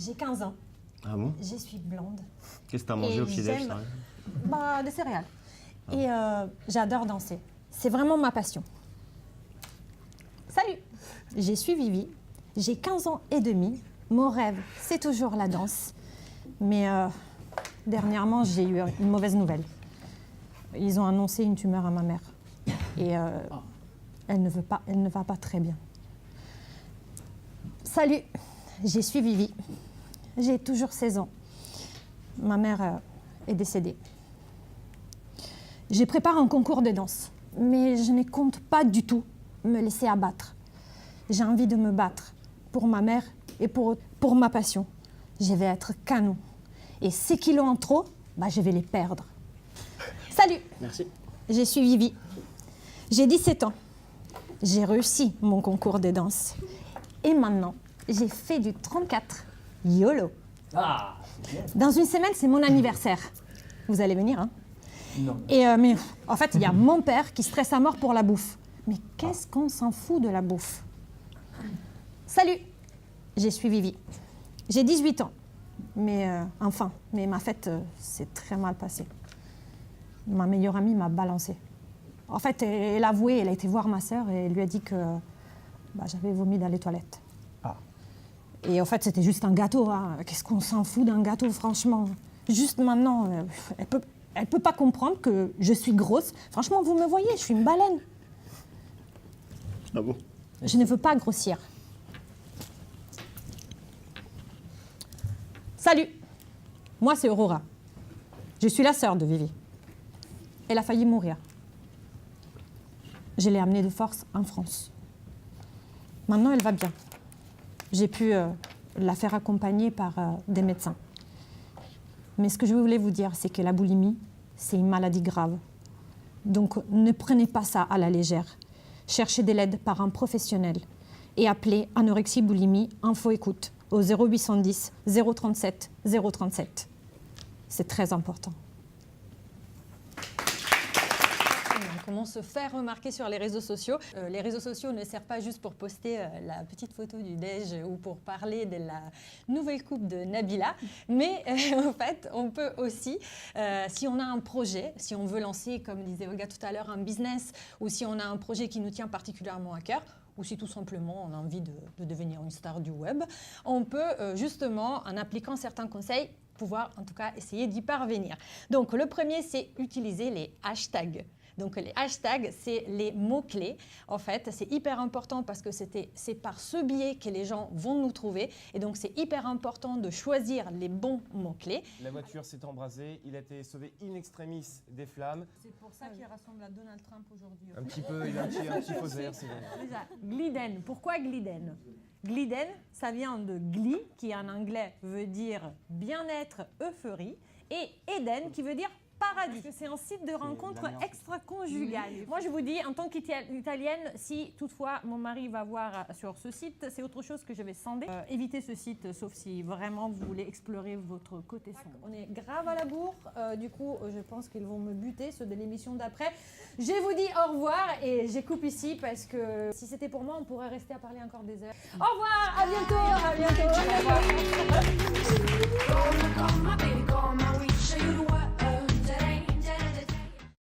J'ai 15 ans. Ah bon? Je suis blonde. Qu'est-ce que tu as mangé au petit-déj? Des céréales. Et j'adore danser. C'est vraiment ma passion. Salut! Je suis Vivi. J'ai 15 ans et demi. Mon rêve, c'est toujours la danse. Mais dernièrement, j'ai eu une mauvaise nouvelle. Ils ont annoncé une tumeur à ma mère. Et elle ne va pas très bien. Salut, je suis Vivi. J'ai toujours 16 ans. Ma mère est décédée. Je prépare un concours de danse, mais je ne compte pas du tout me laisser abattre. J'ai envie de me battre pour ma mère et pour ma passion. Je vais être canon. Et 6 kilos en trop, je vais les perdre. Salut! Merci. Je suis Vivi. J'ai 17 ans. J'ai réussi mon concours de danse. Et maintenant, j'ai fait du 34. YOLO. Ah! Dans une semaine, c'est mon anniversaire. Vous allez venir, hein? Non. Mais en fait, il y a mon père qui stresse à mort pour la bouffe. Mais qu'est-ce qu'on s'en fout de la bouffe? Salut! Je suis Vivi. J'ai 18 ans. Mais ma fête s'est très mal passée. Ma meilleure amie m'a balancée. En fait, elle a avoué, elle a été voir ma sœur et elle lui a dit que j'avais vomi dans les toilettes. Ah. Et en fait, c'était juste un gâteau. Hein. Qu'est-ce qu'on s'en fout d'un gâteau, franchement? Juste maintenant, elle peut pas comprendre que je suis grosse. Franchement, vous me voyez, je suis une baleine. Ah bon? Je ne veux pas grossir. Salut! Moi, c'est Aurora. Je suis la sœur de Vivi. Elle a failli mourir. Je l'ai amenée de force en France. Maintenant, elle va bien. J'ai pu la faire accompagner par des médecins. Mais ce que je voulais vous dire, c'est que la boulimie, c'est une maladie grave. Donc, ne prenez pas ça à la légère. Cherchez de l'aide par un professionnel et appelez Anorexie Boulimie Info Écoute au 0810 037 037. C'est très important. Comment se faire remarquer sur les réseaux sociaux. Les réseaux sociaux ne servent pas juste pour poster la petite photo du déj ou pour parler de la nouvelle coupe de Nabila, mais en fait, on peut aussi, si on a un projet, si on veut lancer, comme disait Olga tout à l'heure, un business, ou si on a un projet qui nous tient particulièrement à cœur, ou si tout simplement on a envie de devenir une star du web, on peut justement, en appliquant certains conseils, pouvoir en tout cas essayer d'y parvenir. Donc le premier, c'est utiliser les hashtags. Donc les hashtags, c'est les mots-clés. En fait, c'est hyper important parce que c'est par ce biais que les gens vont nous trouver. Et donc, c'est hyper important de choisir les bons mots-clés. La voiture s'est embrasée, il a été sauvé in extremis des flammes. C'est pour ça qu'il ressemble à Donald Trump aujourd'hui. Un petit peu, il a un petit faux air, c'est vrai. Gliden. Pourquoi Gliden? Gliden, ça vient de glee, qui en anglais veut dire bien-être, euphorie, et Eden, qui veut dire paradis. C'est un site de rencontres extra-conjugales. Moi, je vous dis, en tant qu'italienne, si toutefois mon mari va voir sur ce site, c'est autre chose que je vais sonder. Évitez ce site, sauf si vraiment vous voulez explorer votre côté sombre. On est grave à la bourre. Du coup, je pense qu'ils vont me buter, ceux de l'émission d'après. Je vous dis au revoir et je coupe ici parce que si c'était pour moi, on pourrait rester à parler encore des heures. Au revoir, à bientôt, à bientôt.